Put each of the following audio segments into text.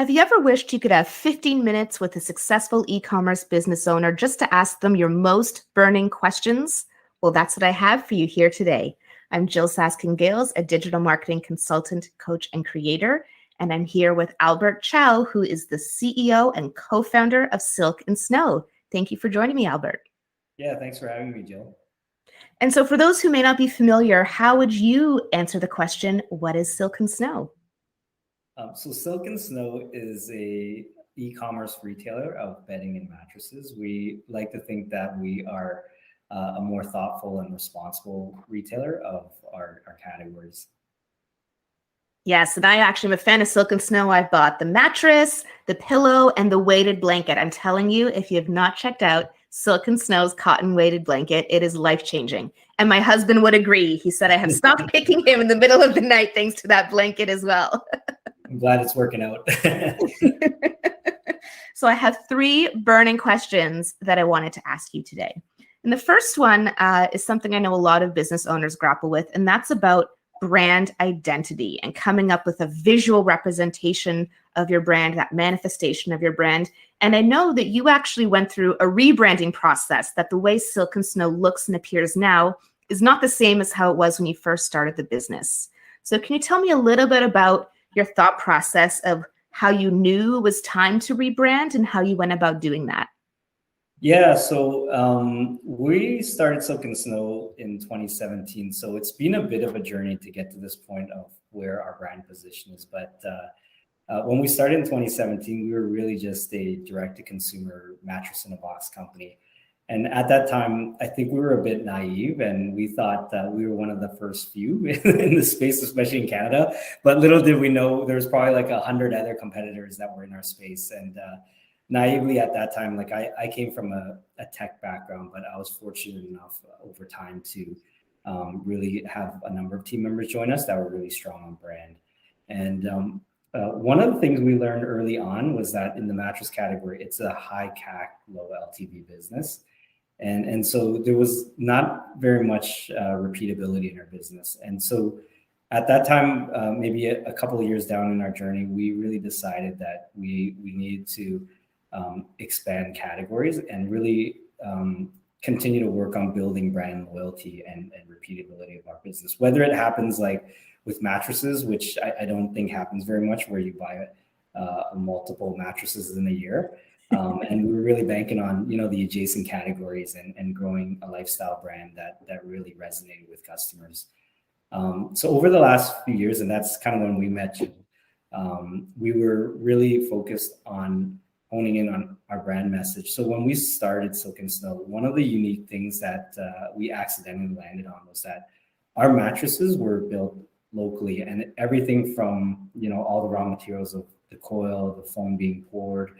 Have you ever wished you could have 15 minutes with a successful e-commerce business owner just to ask them your most burning questions? Well, that's what I have for you here today. I'm Jyll Saskin, a digital marketing consultant, coach, and creator, and I'm here with Albert Chow, who is the CEO and co-founder of Silk and Snow. Thank you for joining me, Albert. Yeah, thanks for having me, Jyll. And so for those who may not be familiar, how would you answer the question, what is Silk and Snow? So Silk and Snow is a e-commerce retailer of bedding and mattresses. We like to think that we are a more thoughtful and responsible retailer of our categories. Yes, and I actually am a fan of Silk and Snow. I've bought the mattress, the pillow, and the weighted blanket. I'm telling you, if you have not checked out Silk and Snow's cotton weighted blanket, it is life-changing. And my husband would agree. He said I have stopped picking him in the middle of the night thanks to that blanket as well. I'm glad it's working out. So I have three burning questions that I wanted to ask you today. And the first one is something I know a lot of business owners grapple with, and that's about brand identity and coming up with a visual representation of your brand, that manifestation of your brand. And I know that you actually went through a rebranding process, that the way Silk and Snow looks and appears now is not the same as how it was when you first started the business. So can you tell me a little bit about your thought process of how you knew it was time to rebrand and how you went about doing that? Yeah, so we started Silk and Snow in 2017. So it's been a bit of a journey to get to this point of where our brand position is. But when we started in 2017, we were really just a direct-to-consumer mattress in a box company. And at that time, I think we were a bit naive and we thought that we were one of the first few in the space, especially in Canada. But little did we know there was probably like 100 other competitors that were in our space. And naively at that time, like I came from a tech background, but I was fortunate enough over time to really have a number of team members join us that were really strong on brand. And one of the things we learned early on was that in the mattress category, it's a high CAC, low LTV business. And so there was not very much repeatability in our business. And so at that time, maybe a couple of years down in our journey, we really decided that we needed to expand categories and really continue to work on building brand loyalty and repeatability of our business. Whether it happens like with mattresses, which I don't think happens very much, where you buy multiple mattresses in a year. And we were really banking on, the adjacent categories and growing a lifestyle brand that really resonated with customers. So over the last few years, and that's kind of when we met you, we were really focused on honing in on our brand message. So when we started Silk and Snow, one of the unique things that we accidentally landed on was that our mattresses were built locally, and everything from, all the raw materials of the coil, the foam being poured,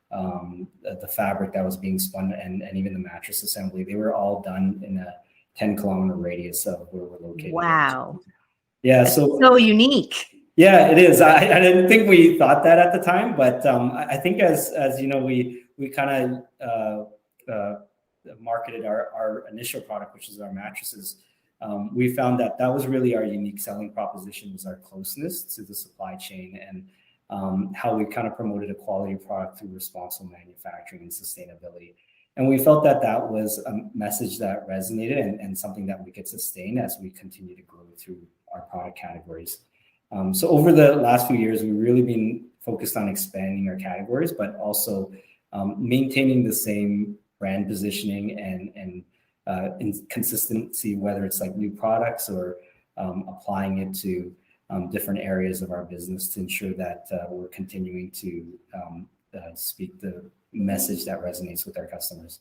the fabric that was being spun, and even the mattress assembly, they were all done in a 10-kilometer radius of where we're located. Wow. Yeah. That's so unique. Yeah, it is. I didn't think we thought that at the time, but I think as we kind of marketed our initial product, which is our mattresses, we found that was really our unique selling proposition, was our closeness to the supply chain and how we kind of promoted a quality product through responsible manufacturing and sustainability. And we felt that was a message that resonated and something that we could sustain as we continue to grow through our product categories. So over the last few years, we've really been focused on expanding our categories, but also maintaining the same brand positioning and consistency, whether it's like new products or applying it to different areas of our business to ensure that we're continuing to speak the message that resonates with our customers.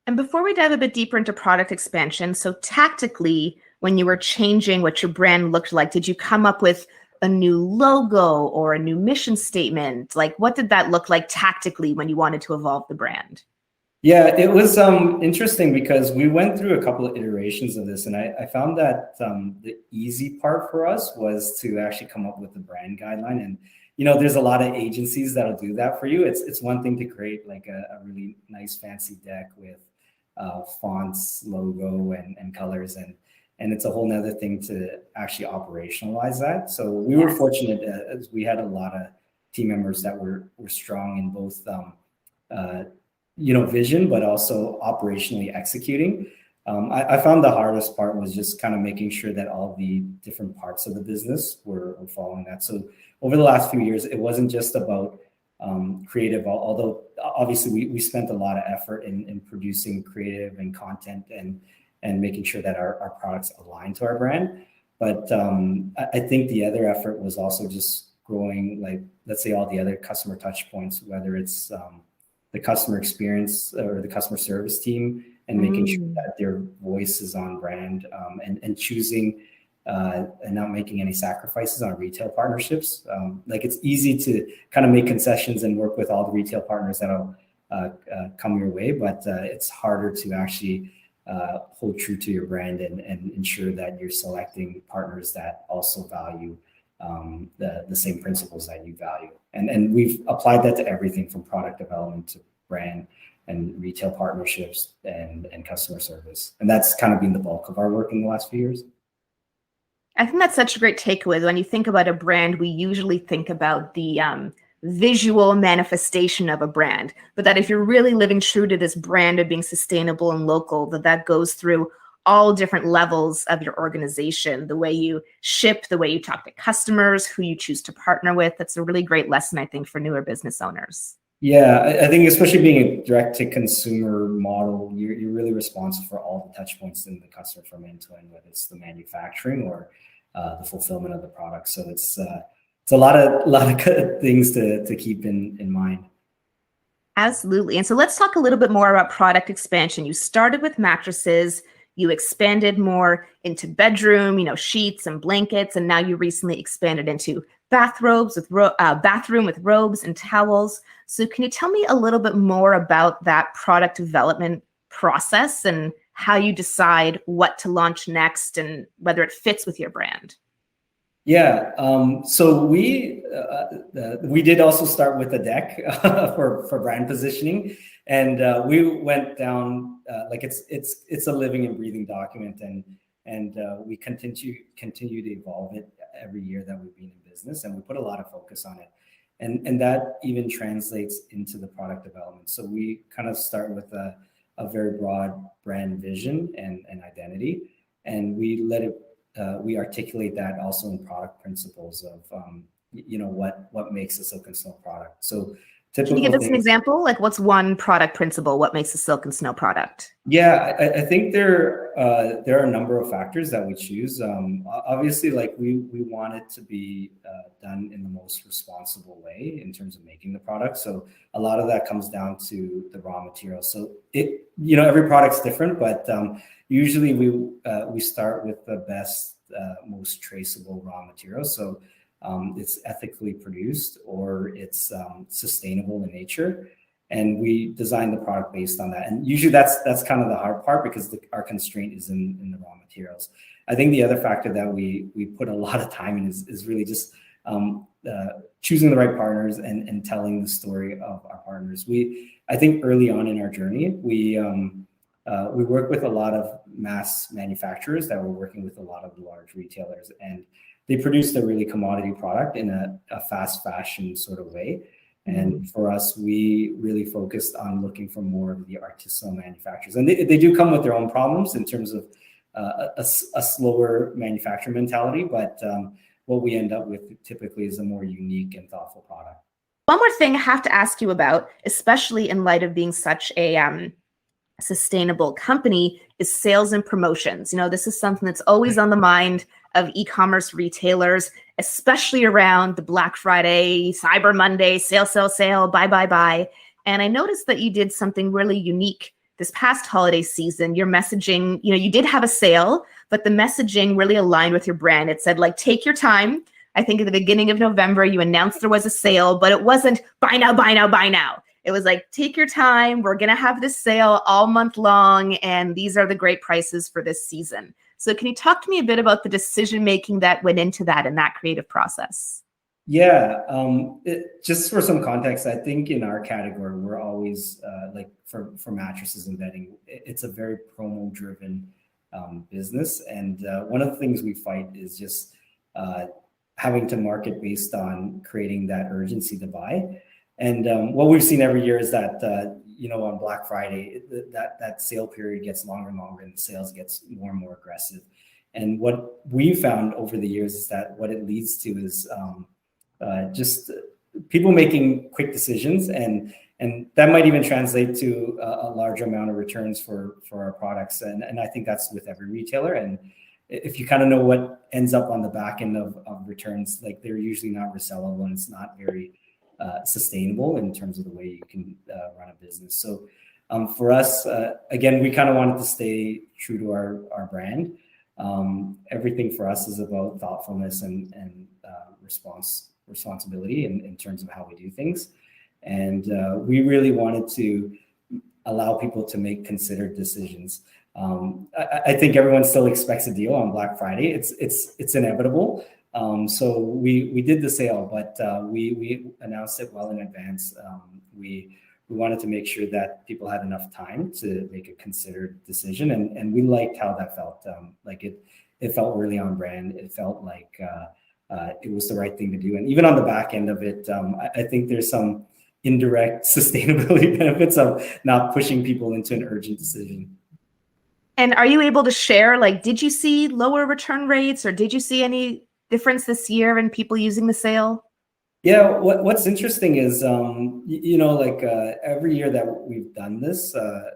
And before we dive a bit deeper into product expansion, so tactically, when you were changing what your brand looked like, did you come up with a new logo or a new mission statement? Like, what did that look like tactically when you wanted to evolve the brand? Yeah, it was interesting because we went through a couple of iterations of this, and I found that the easy part for us was to actually come up with the brand guideline. And there's a lot of agencies that'll do that for you. It's one thing to create like a really nice fancy deck with fonts, logo, and colors, and it's a whole nother thing to actually operationalize that. So we were fortunate as we had a lot of team members that were strong in both vision, but also operationally executing. I found the hardest part was just kind of making sure that all the different parts of the business were following that. So over the last few years, it wasn't just about creative, although obviously we spent a lot of effort in producing creative and content and making sure that our products align to our brand. But I think the other effort was also just growing, like, let's say, all the other customer touch points, whether it's the customer experience or the customer service team, and making sure that their voice is on brand, and choosing and not making any sacrifices on retail partnerships. Like, it's easy to kind of make concessions and work with all the retail partners that'll come your way, but it's harder to actually hold true to your brand and ensure that you're selecting partners that also value the same principles that you value. And we've applied that to everything from product development to brand and retail partnerships and customer service. And that's kind of been the bulk of our work in the last few years. I think that's such a great takeaway. When you think about a brand, we usually think about the visual manifestation of a brand, but that if you're really living true to this brand of being sustainable and local, that goes through all different levels of your organization, the way you ship, the way you talk to customers, who you choose to partner with. That's a really great lesson, I think, for newer business owners. Yeah, I think especially being a direct-to-consumer model, you're really responsible for all the touch points in the customer from end to end, whether it's the manufacturing or the fulfillment of the product. So it's a lot of good things to keep in mind. Absolutely. And so let's talk a little bit more about product expansion. You started with mattresses, you expanded more into bedroom, sheets and blankets, and now you recently expanded into bathroom with robes and towels. So can you tell me a little bit more about that product development process and how you decide what to launch next and whether it fits with your brand? Yeah, so we did also start with a deck for brand positioning, and we went down like it's a living and breathing document, and we continue to evolve it every year that we've been in business, and we put a lot of focus on it, and that even translates into the product development. So we kind of start with a very broad brand vision and identity, and we let it. We articulate that also in product principles of, what makes a Silk and Snow product. So can you give us an example? Like, what's one product principle? What makes a Silk and Snow product? Yeah, I think there are a number of factors that we choose. Obviously, like we want it to be done in the most responsible way in terms of making the product. So a lot of that comes down to the raw materials. So every product's different, but usually we start with the best, most traceable raw materials. So it's ethically produced or it's sustainable in nature. And we design the product based on that. And usually that's kind of the hard part because our constraint is in the raw materials. I think the other factor that we put a lot of time in is really just choosing the right partners and telling the story of our partners. I think early on in our journey, we work with a lot of mass manufacturers that were working with a lot of large retailers, and they produced a really commodity product in a fast fashion sort of way. And for us, we really focused on looking for more of the artisanal manufacturers. And they do come with their own problems in terms of a slower manufacturing mentality. But what we end up with typically is a more unique and thoughtful product. One more thing I have to ask you about, especially in light of being such a sustainable company, is sales and promotions. This is something that's always on the mind of e-commerce retailers, especially around the Black Friday, Cyber Monday, sale, buy. And I noticed that you did something really unique this past holiday season. Your messaging, you did have a sale, but the messaging really aligned with your brand. It said, like, take your time. I think at the beginning of November, you announced there was a sale, but it wasn't buy now, buy now, buy now. It was like, take your time. We're going to have this sale all month long, and these are the great prices for this season. So can you talk to me a bit about the decision-making that went into that and that creative process? Yeah, just for some context, I think in our category, we're always like for mattresses and bedding, it's a very promo-driven business. And one of the things we fight is just having to market based on creating that urgency to buy. And what we've seen every year is that on Black Friday, that sale period gets longer and longer, and the sales gets more and more aggressive. And what we found over the years is that what it leads to is just people making quick decisions, and that might even translate to a larger amount of returns for our products. And I think that's with every retailer. And if you kind of know what ends up on the back end of returns, like they're usually not resellable, and it's not very sustainable in terms of the way you can run a business. So for us, again, we kind of wanted to stay true to our brand. Everything for us is about thoughtfulness and responsibility in terms of how we do things. And we really wanted to allow people to make considered decisions. I think everyone still expects a deal on Black Friday. It's inevitable. So we did the sale, but we announced it well in advance. We wanted to make sure that people had enough time to make a considered decision, and we liked how that felt. Like it felt really on brand. It felt like it was the right thing to do. And even on the back end of it, I think there's some indirect sustainability benefits of not pushing people into an urgent decision. And are you able to share, like, did you see lower return rates, or did you see any difference this year in people using the sale? Yeah, what's interesting is, every year that we've done this, a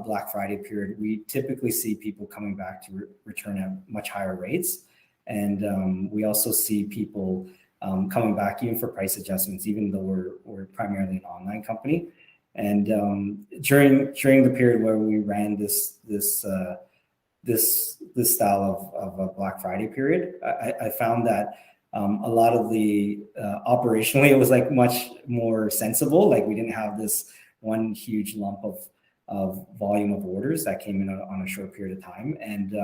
Black Friday period, we typically see people coming back to return at much higher rates. And we also see people coming back even for price adjustments, even though we're primarily an online company. And during the period where we ran this style of a Black Friday period, I found that a lot of the operationally, it was like much more sensible. Like we didn't have this one huge lump of volume of orders that came in on a short period of time. And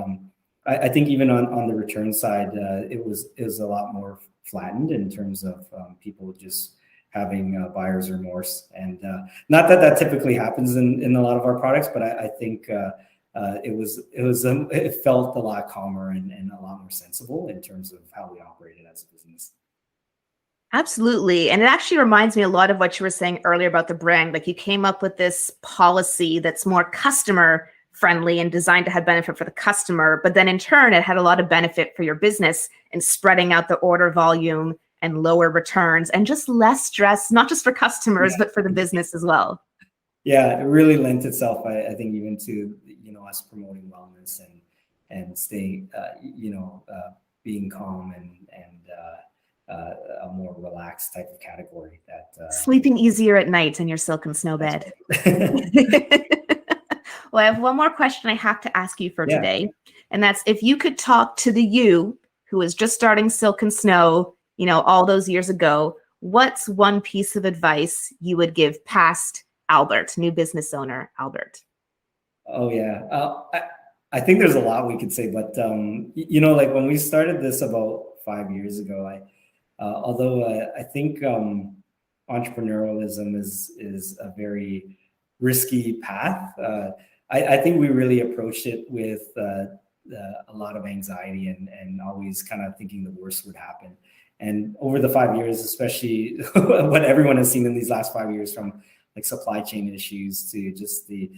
I think even on the return side, it was a lot more flattened in terms of people just having buyer's remorse. And not that typically happens in a lot of our products, but I think it felt a lot calmer and a lot more sensible in terms of how we operated as a business. Absolutely. And it actually reminds me a lot of what you were saying earlier about the brand. Like you came up with this policy that's more customer friendly and designed to have benefit for the customer, but then in turn, it had a lot of benefit for your business in spreading out the order volume and lower returns and just less stress, not just for customers, but for the business as well. Yeah, it really lent itself, I think, even to us promoting wellness and staying, being calm and a more relaxed type of category. That sleeping easier at night in your silk and snow bed. Well, I have one more question I have to ask you for today, and that's if you could talk to the you who was just starting Silk and Snow, all those years ago, what's one piece of advice you would give past Albert, new business owner Albert? Oh yeah, I think there's a lot we could say, but like when we started this about 5 years ago, although I think entrepreneurialism is a very risky path. I think we really approached it with a lot of anxiety and always kind of thinking the worst would happen. And over the 5 years, especially what everyone has seen in these last 5 years, from like supply chain issues to just the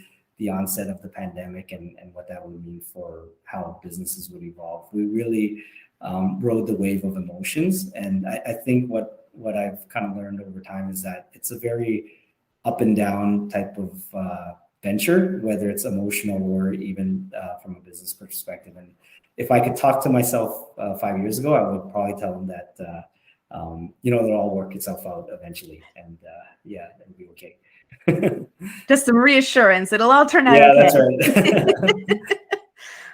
onset of the pandemic and what that would mean for how businesses would evolve, we really rode the wave of emotions. And I think what I've kind of learned over time is that it's a very up and down type of venture, whether it's emotional or even from a business perspective. And if I could talk to myself 5 years ago, I would probably tell them that it'll all work itself out eventually, and it'll be okay. Just some reassurance. It'll all turn out okay. Yeah, that's right.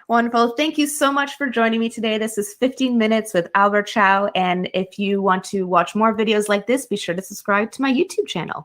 Wonderful. Thank you so much for joining me today. This is 15 Minutes with Albert Chow. And if you want to watch more videos like this, be sure to subscribe to my YouTube channel.